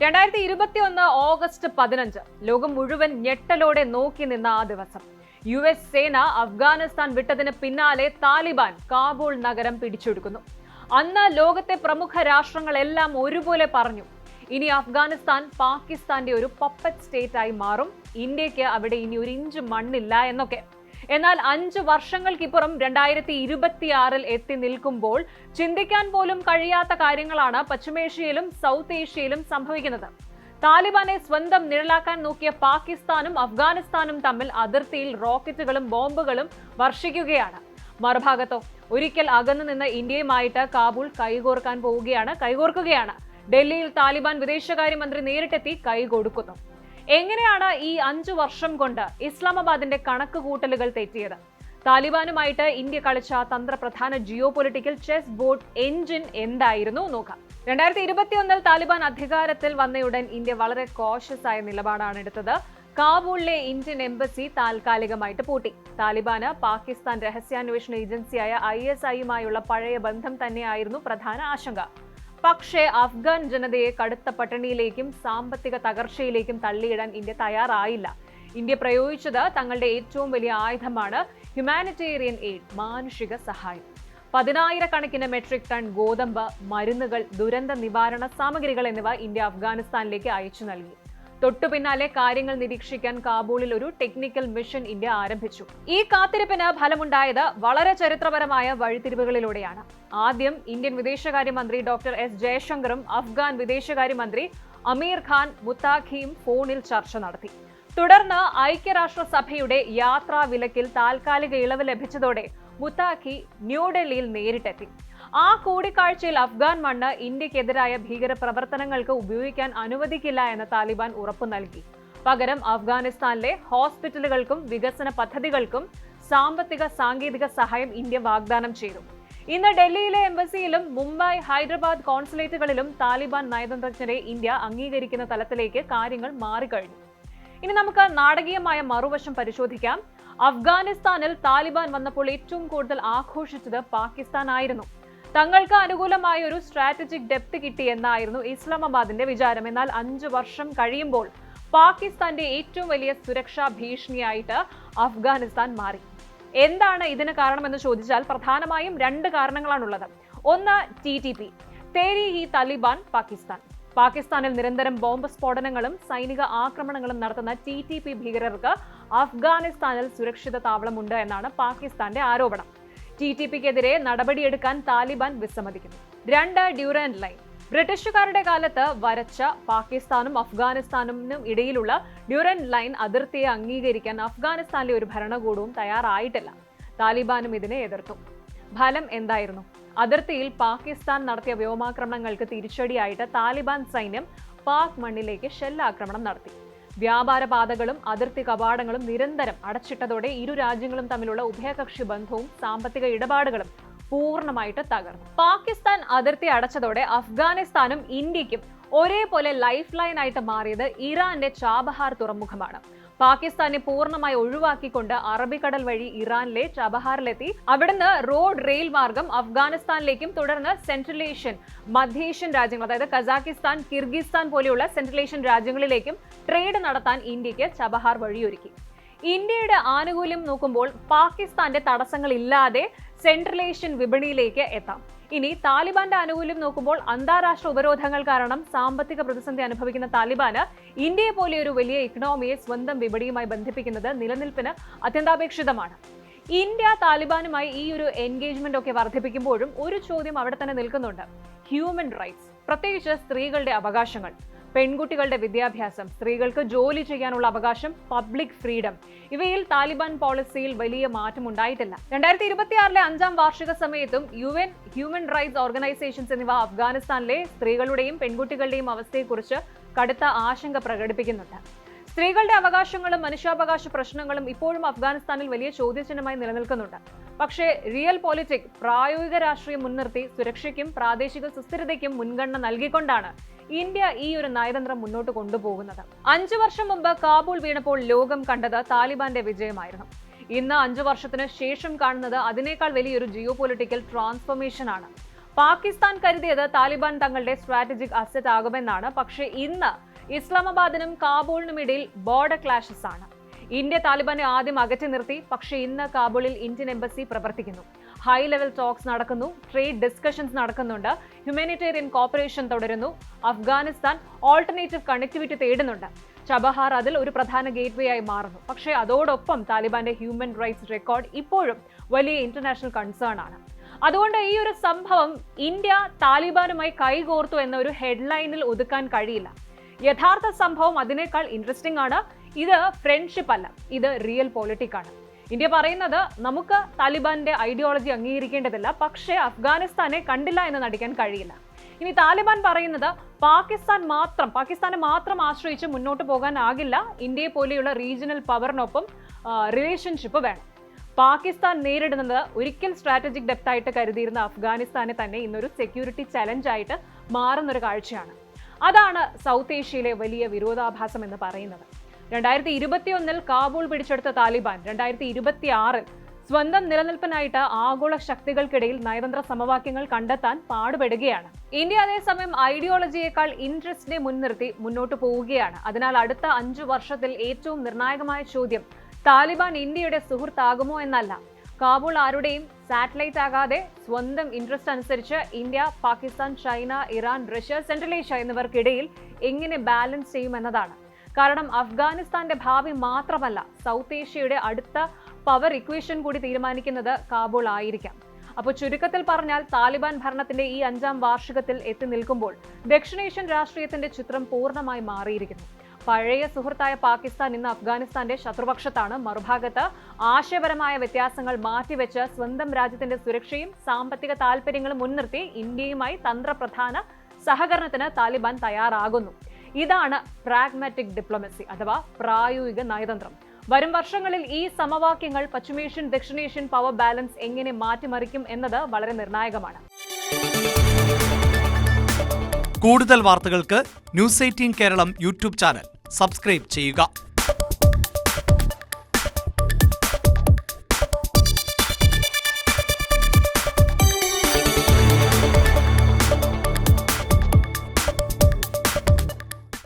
2021 August 15 ലോകം മുഴുവൻ ഞെട്ടലോടെ നോക്കി നിന്ന ആ ദിവസം US സേന അഫ്ഗാനിസ്ഥാൻ വിട്ടതിന് പിന്നാലെ താലിബാൻ കാബൂൾ നഗരം പിടിച്ചെടുക്കുന്നു. അന്ന് ലോകത്തെ പ്രമുഖ രാഷ്ട്രങ്ങളെല്ലാം ഒരുപോലെ പറഞ്ഞു, ഇനി അഫ്ഗാനിസ്ഥാൻ പാകിസ്ഥാന്റെ ഒരു പപ്പറ്റ് സ്റ്റേറ്റ് ആയി മാറും, ഇന്ത്യക്ക് അവിടെ ഇനി ഒരു ഇഞ്ച് മണ്ണില്ല എന്നൊക്കെ. എന്നാൽ 5 വർഷങ്ങൾക്കിപ്പുറം 2026 എത്തി നിൽക്കുമ്പോൾ ചിന്തിക്കാൻ പോലും കഴിയാത്ത കാര്യങ്ങളാണ് പശ്ചിമേഷ്യയിലും സൗത്ത് ഏഷ്യയിലും സംഭവിക്കുന്നത്. താലിബാനെ സ്വന്തം നിഴലാക്കാൻ നോക്കിയ പാകിസ്ഥാനും അഫ്ഗാനിസ്ഥാനും തമ്മിൽ അതിർത്തിയിൽ റോക്കറ്റുകളും ബോംബുകളും വർഷിക്കുകയാണ്. മറുഭാഗത്തോ ഒരിക്കൽ അകന്നു നിന്ന് ഇന്ത്യയുമായിട്ട് കാബൂൾ കൈകോർക്കുകയാണ്. ഡൽഹിയിൽ താലിബാൻ വിദേശകാര്യമന്ത്രി നേരിട്ടെത്തി കൈകൊടുക്കുന്നു. എങ്ങനെയാണ് ഈ 5 വർഷം കൊണ്ട് ഇസ്ലാമാബാദിന്റെ കണക്കുകൂട്ടലുകൾ തെറ്റിയത്? താലിബാനുമായിട്ട് ഇന്ത്യ കളിച്ച തന്ത്രപ്രധാന geo political chess board engine എന്തായിരുന്നു നോക്കാം. 2021 താലിബാൻ അധികാരത്തിൽ വന്നയുടൻ ഇന്ത്യ വളരെ കോഷ്യസ് ആയ നിലപാടാണ് എടുത്തത്. കാബൂളിലെ ഇന്ത്യൻ എംബസി താൽക്കാലികമായിട്ട് പൂട്ടി. താലിബാന് പാകിസ്ഥാൻ രഹസ്യാന്വേഷണ ഏജൻസിയായ ISIയുമായുള്ള പഴയ ബന്ധം തന്നെയായിരുന്നു പ്രധാന ആശങ്ക. പക്ഷേ അഫ്ഗാൻ ജനതയെ കടുത്ത പട്ടിണിയിലേക്കും സാമ്പത്തിക തകർച്ചയിലേക്കും തള്ളിയിടാൻ ഇന്ത്യ തയ്യാറായില്ല. ഇന്ത്യ പ്രയോഗിച്ചത് തങ്ങളുടെ ഏറ്റവും വലിയ ആയുധമാണ് ഹ്യൂമാനിറ്റേറിയൻ എയ്ഡ്, മാനുഷിക സഹായം. 10,000 മെട്രിക് ടൺ ഗോതമ്പ്, മരുന്നുകൾ, ദുരന്ത നിവാരണ സാമഗ്രികൾ എന്നിവ ഇന്ത്യ അഫ്ഗാനിസ്ഥാനിലേക്ക് അയച്ചു നൽകി. തൊട്ടു പിന്നാലെ കാര്യങ്ങൾ നിരീക്ഷിക്കാൻ കാബൂളിൽ ഒരു ടെക്നിക്കൽ മിഷൻ ഇന്ത്യ ആരംഭിച്ചു. ഈ കാത്തിരിപ്പിന് ഫലമുണ്ടായത് വളരെ ചരിത്രപരമായ വഴിത്തിരിവുകളിലൂടെയാണ്. ആദ്യം ഇന്ത്യൻ വിദേശകാര്യമന്ത്രി ഡോക്ടർ S ജയശങ്കറും അഫ്ഗാൻ വിദേശകാര്യമന്ത്രി അമീർ ഖാൻ മുത്താഖിയും ഫോണിൽ ചർച്ച നടത്തി. തുടർന്ന് ഐക്യരാഷ്ട്രസഭയുടെ യാത്രാ വിലക്കിൽ താൽക്കാലിക ഇളവ് ലഭിച്ചതോടെ മുത്താഖി ന്യൂഡൽഹിയിൽ നേരിട്ടെത്തി. ആ കൂടിക്കാഴ്ചയിൽ അഫ്ഗാൻ മണ്ണ് ഇന്ത്യക്കെതിരായ ഭീകരപ്രവർത്തനങ്ങൾക്ക് ഉപയോഗിക്കാൻ അനുവദിക്കില്ല എന്ന് താലിബാൻ ഉറപ്പു നൽകി. പകരം അഫ്ഗാനിസ്ഥാനിലെ ഹോസ്പിറ്റലുകൾക്കും വികസന പദ്ധതികൾക്കും സാമ്പത്തിക സാങ്കേതിക സഹായം ഇന്ത്യ വാഗ്ദാനം ചെയ്തു. ഇന്ന് ഡൽഹിയിലെ എംബസിയിലും മുംബൈ, ഹൈദരാബാദ് കോൺസുലേറ്റുകളിലും താലിബാൻ നയതന്ത്രജ്ഞരെ ഇന്ത്യ അംഗീകരിക്കുന്ന തലത്തിലേക്ക് കാര്യങ്ങൾ മാറിക്കഴിഞ്ഞു. ഇനി നമുക്ക് നാടകീയമായ മറുവശം പരിശോധിക്കാം. അഫ്ഗാനിസ്ഥാനിൽ താലിബാൻ വന്നപ്പോൾ ഏറ്റവും കൂടുതൽ ആഘോഷിച്ചത് പാകിസ്ഥാൻ ആയിരുന്നു. തങ്ങൾക്ക് അനുകൂലമായ ഒരു സ്ട്രാറ്റജിക് ഡെപ്ത് കിട്ടി എന്നായിരുന്നു ഇസ്ലാമാബാദിന്റെ വിചാരം. എന്നാൽ 5 വർഷം കഴിയുമ്പോൾ പാകിസ്ഥാന്റെ ഏറ്റവും വലിയ സുരക്ഷാ ഭീഷണിയായിട്ട് അഫ്ഗാനിസ്ഥാൻ മാറി. എന്താണ് ഇതിന് കാരണമെന്ന് ചോദിച്ചാൽ പ്രധാനമായും 2 കാരണങ്ങളാണുള്ളത്. ഒന്ന്, TTP, തെഹ്രീക്-ഇ-താലിബാൻ പാകിസ്ഥാൻ. പാകിസ്ഥാനിൽ നിരന്തരം ബോംബ് സ്ഫോടനങ്ങളും സൈനിക ആക്രമണങ്ങളും നടത്തുന്ന TTP ഭീകരർക്ക് അഫ്ഗാനിസ്ഥാനിൽ സുരക്ഷിത താവളമുണ്ട് എന്നാണ് പാകിസ്ഥാന്റെ ആരോപണം. TTPക്കെതിരെ നടപടിയെടുക്കാൻ താലിബാൻ വിസമ്മതിക്കുന്നു. 2, Durand line. ബ്രിട്ടീഷുകാരുടെ കാലത്ത് വരച്ച പാകിസ്ഥാനും അഫ്ഗാനിസ്ഥാനും ഇടയിലുള്ള ഡ്യൂറൻഡ് ലൈൻ അതിർത്തിയെ അംഗീകരിക്കാൻ അഫ്ഗാനിസ്ഥാനിലെ ഒരു ഭരണകൂടവും തയ്യാറായിട്ടില്ല. താലിബാനും ഇതിനെ എതിർത്തു. ഫലം എന്തായിരുന്നു? അതിർത്തിയിൽ പാകിസ്ഥാൻ നടത്തിയ വ്യോമാക്രമണങ്ങൾക്ക് തിരിച്ചടിയായിട്ട് താലിബാൻ സൈന്യം പാക് മണ്ണിലേക്ക് ഷെല്ലാക്രമണം നടത്തി. വ്യാപാര പാതകളും അതിർത്തി കവാടങ്ങളും നിരന്തരം അടച്ചിട്ടതോടെ ഇരു രാജ്യങ്ങളും തമ്മിലുള്ള ഉഭയകക്ഷി ബന്ധവും സാമ്പത്തിക ഇടപാടുകളും പൂർണ്ണമായിട്ട് തകർന്നു. പാകിസ്ഥാൻ അതിർത്തി അടച്ചതോടെ അഫ്ഗാനിസ്ഥാനും ഇന്ത്യക്കും ഒരേപോലെ ലൈഫ് ലൈൻ ആയിട്ട് മാറിയത് ഇറാന്റെ ചാബഹാർ തുറമുഖമാണ്. പാകിസ്ഥാനെ പൂർണ്ണമായി ഒഴിവാക്കിക്കൊണ്ട് അറബിക്കടൽ വഴി ഇറാനിലെ ചബഹാറിലെത്തി അവിടുന്ന് റോഡ്, റെയിൽ മാർഗം അഫ്ഗാനിസ്ഥാനിലേക്കും തുടർന്ന് സെൻട്രൽ ഏഷ്യൻ, മധ്യേഷ്യൻ രാജ്യങ്ങൾ, അതായത് കസാക്കിസ്ഥാൻ, കിർഗിസ്ഥാൻ പോലെയുള്ള സെൻട്രൽ ഏഷ്യൻ രാജ്യങ്ങളിലേക്കും ട്രേഡ് നടത്താൻ ഇന്ത്യക്ക് ചബഹാർ വഴിയൊരുക്കി. ഇന്ത്യയുടെ ആനുകൂല്യം നോക്കുമ്പോൾ പാകിസ്ഥാന്റെ തടസ്സങ്ങളില്ലാതെ സെൻട്രൽ ഏഷ്യൻ വിപണിയിലേക്ക് എത്താം. ഇനി താലിബാന്റെ ആനുകൂല്യം നോക്കുമ്പോൾ അന്താരാഷ്ട്ര ഉപരോധങ്ങൾ കാരണം സാമ്പത്തിക പ്രതിസന്ധി അനുഭവിക്കുന്ന താലിബാന് ഇന്ത്യയെ പോലെ ഒരു വലിയ ഇക്കണോമിയെ സ്വന്തം വിപണിയുമായി ബന്ധിപ്പിക്കുന്നത് നിലനിൽപ്പിന് അത്യന്താപേക്ഷിതമാണ്. ഇന്ത്യ താലിബാനുമായി ഈ ഒരു എൻഗേജ്മെന്റ് ഒക്കെ വർദ്ധിപ്പിക്കുമ്പോഴും ഒരു ചോദ്യം അവിടെ തന്നെ നിൽക്കുന്നുണ്ട്. ഹ്യൂമൻ റൈറ്റ്സ്, പ്രത്യേകിച്ച് സ്ത്രീകളുടെ അവകാശങ്ങൾ, പെൺകുട്ടികളുടെ വിദ്യാഭ്യാസം, സ്ത്രീകൾക്ക് ജോലി ചെയ്യാനുള്ള അവകാശം, പബ്ലിക് ഫ്രീഡം, ഇവയിൽ താലിബാൻ പോളിസിയിൽ വലിയ മാറ്റം ഉണ്ടായിട്ടില്ല. 2026 5ാം വാർഷിക സമയത്തും UN ഹ്യൂമൻ റൈറ്റ്സ് ഓർഗനൈസേഷൻസ് എന്നിവ അഫ്ഗാനിസ്ഥാനിലെ സ്ത്രീകളുടെയും പെൺകുട്ടികളുടെയും അവസ്ഥയെക്കുറിച്ച് കടുത്ത ആശങ്ക പ്രകടിപ്പിക്കുന്നുണ്ട്. സ്ത്രീകളുടെ അവകാശങ്ങളും മനുഷ്യാവകാശ പ്രശ്നങ്ങളും ഇപ്പോഴും അഫ്ഗാനിസ്ഥാനിൽ വലിയ ചോദ്യചിഹ്നമായി നിലനിൽക്കുന്നുണ്ട്. പക്ഷേ റിയൽ പോളിറ്റിക്, പ്രായോഗിക രാഷ്ട്രീയം മുൻനിർത്തി സുരക്ഷയ്ക്കും പ്രാദേശിക സുസ്ഥിരതയ്ക്കും മുൻഗണന നൽകിക്കൊണ്ടാണ് ഇന്ത്യ ഈ ഒരു നയതന്ത്രം മുന്നോട്ട് കൊണ്ടുപോകുന്നത്. 5 വർഷം മുമ്പ് കാബൂൾ വീണപ്പോൾ ലോകം കണ്ടത് താലിബാന്റെ വിജയമായിരുന്നു. ഇന്ന് 5 വർഷത്തിന് ശേഷം കാണുന്നത് അതിനേക്കാൾ വലിയൊരു ജിയോ പൊളിറ്റിക്കൽ ട്രാൻസ്ഫോർമേഷൻ ആണ്. പാകിസ്ഥാൻ കരുതിയത് താലിബാൻ തങ്ങളുടെ സ്ട്രാറ്റജിക് അസറ്റ് ആകുമെന്നാണ്. പക്ഷേ ഇന്ന് ഇസ്ലാമാബാദിനും കാബൂളിനും ഇടയിൽ ബോർഡർ ക്ലാഷസ് ആണ്. ഇന്ത്യ താലിബാനെ ആദ്യം അകറ്റി നിർത്തി. പക്ഷേ ഇന്ന് കാബൂളിൽ ഇന്ത്യൻ എംബസി പ്രവർത്തിക്കുന്നു. ഹൈ ലെവൽ ടോക്സ് നടക്കുന്നു, ട്രേഡ് ഡിസ്കഷൻസ് നടക്കുന്നുണ്ട്, ഹ്യൂമാനിറ്റേറിയൻ കോപ്പറേഷൻ തുടരുന്നു. അഫ്ഗാനിസ്ഥാൻ ഓൾട്ടർനേറ്റീവ് കണക്ടിവിറ്റി തേടുന്നുണ്ട്. ചബഹാർ അതിൽ ഒരു പ്രധാന ഗേറ്റ്വേ ആയി മാറുന്നു. പക്ഷേ അതോടൊപ്പം താലിബാന്റെ ഹ്യൂമൻ റൈറ്റ്സ് റെക്കോർഡ് ഇപ്പോഴും വലിയ ഇന്റർനാഷണൽ കൺസേൺ ആണ്. അതുകൊണ്ട് ഈ ഒരു സംഭവം ഇന്ത്യ താലിബാനുമായി കൈകോർത്തു എന്ന ഒരു ഹെഡ്ലൈനിൽ ഒതുക്കാൻ കഴിയില്ല. യഥാർത്ഥ സംഭവം അതിനേക്കാൾ ഇൻട്രസ്റ്റിംഗ് ആണ്. ഇത് ഫ്രണ്ട്ഷിപ്പ് അല്ല, ഇത് റിയൽ പൊളിറ്റിക് ആണ്. ഇന്ത്യ പറയുന്നത് നമുക്ക് താലിബാന്റെ ഐഡിയോളജി അംഗീകരിക്കേണ്ടതില്ല, പക്ഷേ അഫ്ഗാനിസ്ഥാനെ കണ്ടില്ല എന്ന് നടിക്കാൻ കഴിയില്ല. ഇനി താലിബാൻ പറയുന്നത് പാകിസ്ഥാനെ മാത്രം ആശ്രയിച്ച് മുന്നോട്ട് പോകാനാകില്ല, ഇന്ത്യയെ പോലെയുള്ള റീജിയണൽ പവറിനൊപ്പം റിലേഷൻഷിപ്പ് വേണം. പാകിസ്ഥാൻ നേരിടുന്നത് ഒരിക്കൽ സ്ട്രാറ്റജിക് ഡെപ്ത് ആയിട്ട് കരുതിയിരുന്ന അഫ്ഗാനിസ്ഥാനെ തന്നെ ഇന്നൊരു സെക്യൂരിറ്റി ചലഞ്ചായിട്ട് മാറുന്നൊരു കാഴ്ചയാണ്. അതാണ് സൗത്ത് ഏഷ്യയിലെ വലിയ വിരോധാഭാസം എന്ന് പറയുന്നത്. 2021 കാബൂൾ പിടിച്ചെടുത്ത താലിബാൻ 2026 സ്വന്തം നിലനിൽപ്പിനായിട്ട് ആഗോള ശക്തികൾക്കിടയിൽ നയതന്ത്ര സമവാക്യങ്ങൾ കണ്ടെത്താൻ പാടുപെടുകയാണ്. ഇന്ത്യ അതേസമയം ഐഡിയോളജിയേക്കാൾ ഇൻട്രസ്റ്റിനെ മുൻനിർത്തി മുന്നോട്ട് പോവുകയാണ്. അതിനാൽ അടുത്ത 5 വർഷത്തിൽ ഏറ്റവും നിർണായകമായ ചോദ്യം താലിബാൻ ഇന്ത്യയുടെ സുഹൃത്താകുമോ എന്നല്ല, കാബൂൾ ആരുടെയും സാറ്റലൈറ്റ് ആകാതെ സ്വന്തം ഇൻട്രസ്റ്റ് അനുസരിച്ച് India, Pakistan, China, Iran, Russia, central Asia എന്നിവർക്കിടയിൽ എങ്ങനെ ബാലൻസ് ചെയ്യുമെന്നതാണ്. കാരണം അഫ്ഗാനിസ്ഥാന്റെ ഭാവി മാത്രമല്ല, സൗത്ത് ഏഷ്യയുടെ അടുത്ത പവർ ഇക്വേഷൻ കൂടി തീരുമാനിക്കുന്നത് കാബൂൾ ആയിരിക്കാം. അപ്പോൾ ചുരുക്കത്തിൽ പറഞ്ഞാൽ താലിബാൻ ഭരണത്തിന്റെ ഈ 5ാം വാർഷികത്തിൽ എത്തി നിൽക്കുമ്പോൾ ദക്ഷിണേഷ്യൻ രാഷ്ട്രീയത്തിന്റെ ചിത്രം പൂർണ്ണമായി മാറിയിരിക്കുന്നു. പഴയ സുഹൃത്തായ പാകിസ്ഥാൻ ഇന്ന് അഫ്ഗാനിസ്ഥാന്റെ ശത്രുപക്ഷത്താണ്. മറുഭാഗത്ത് ആശയപരമായ വ്യത്യാസങ്ങൾ മാറ്റിവെച്ച് സ്വന്തം രാജ്യത്തിന്റെ സുരക്ഷയും സാമ്പത്തിക താൽപര്യങ്ങളും മുൻനിർത്തി ഇന്ത്യയുമായി തന്ത്രപ്രധാന സഹകരണത്തിന് താലിബാൻ തയ്യാറാകുന്നു. ഇതാണ് പ്രാഗ്മാറ്റിക് ഡിപ്ലോമസി അഥവാ പ്രായോഗിക നയതന്ത്രം. വരും വർഷങ്ങളിൽ ഈ സമവാക്യങ്ങൾ പശ്ചിമേഷ്യൻ ദക്ഷിണേഷ്യൻ പവർ ബാലൻസ് എങ്ങനെ മാറ്റിമറിക്കും എന്നത് വളരെ നിർണായകമാണ്. കൂടുതൽ വാർത്തകൾക്ക് news 18 Keralam YouTube channel subscribe ചെയ്യുക.